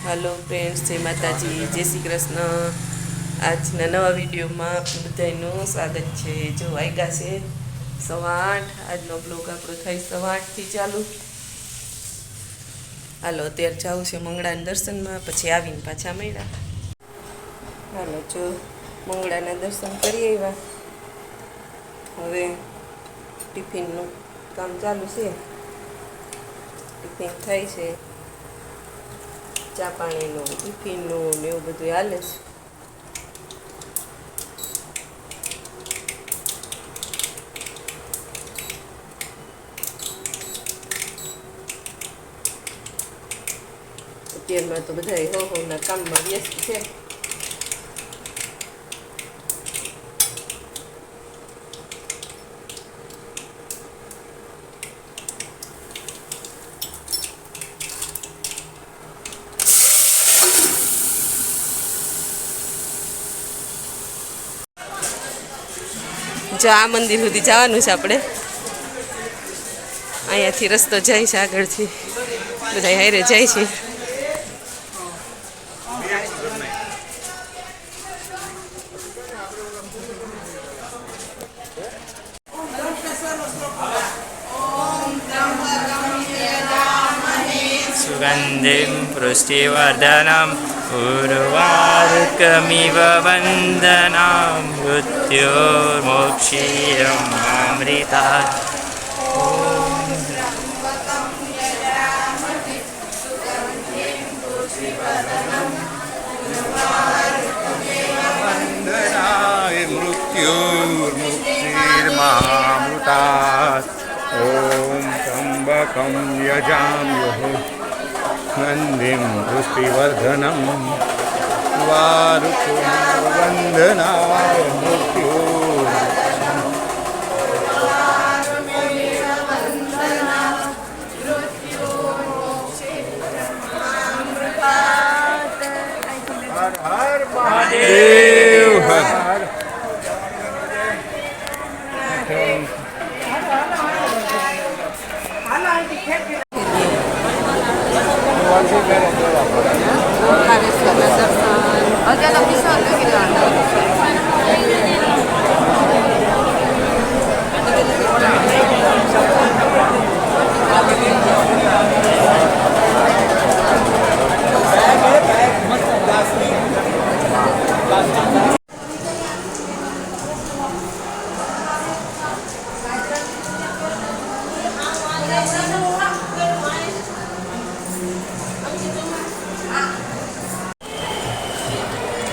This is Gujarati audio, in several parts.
हेलो फ्रेंड्स, जय माताजी, जय श्री कृष्ण। આજના નવા વિડીયોમાં બધાનું સ્વાગત છે। જો વાગ્યા છે 8:15। આજનો બ્લોગ આપણો થાય 8:30થી ચાલુ। હાલો અત્યારે જાવું છે મંગળાના દર્શનમાં, પછી આવીને પાછા મળ્યા। હાલો જો મંગળાના દર્શન કરી આવ્યા। હવે ટિફિનનું કામ ચાલુ છે। ટિફિન થાય છે, ચા પાણીનું, ટિફિનનું ને એવું બધું હાલે છે। અત્યારમાં તો બધા હોના કામમાં વ્યસ્ત છે। જો આ મંદિર સુધી જવાનું છે આપણે। અહીંયાથી રસ્તો જાય છે, આગળથી બધા હારે જાય છે। सुगन्धिं पुष्टिवर्धनम् उर्वारुकमिव वन्दनां मृत्योर्मोक्षीयमामृतात्। वन्दनाय मृत्योर्मुक्तिर्मामृतात्। ॐ त्र्यम्बकं यजामहे नन्दिं पुष्टिवर्धनं वारुकवन्दनाय मृत्यो। हर हर महादेव, हर हर।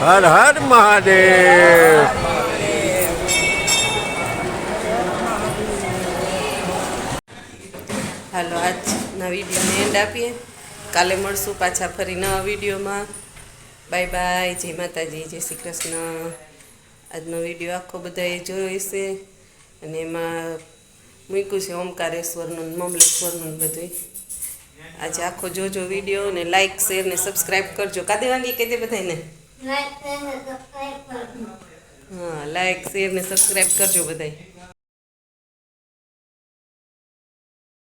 हर हर महादेव। હાલો આજના વિડીયોને એન્ડ આપીએ। કાલે મળશું પાછા ફરી નવા વિડીયોમાં। બાય બાય, જય માતાજી, જય શ્રી કૃષ્ણ। આજનો વિડીયો આખો બધાએ જોયો હશે અને એમાં મૂક્યું છે ઓમકારેશ્વરનું, મમલેશ્વરનું બધું। આજે આખો જોજો વિડીયો ને લાઈક શેર ને સબસ્ક્રાઈબ કરજો। કાદે વાંગી કહી દે બધાને। હા, લાઈક શેર ને સબસ્ક્રાઈબ કરજો બધાય।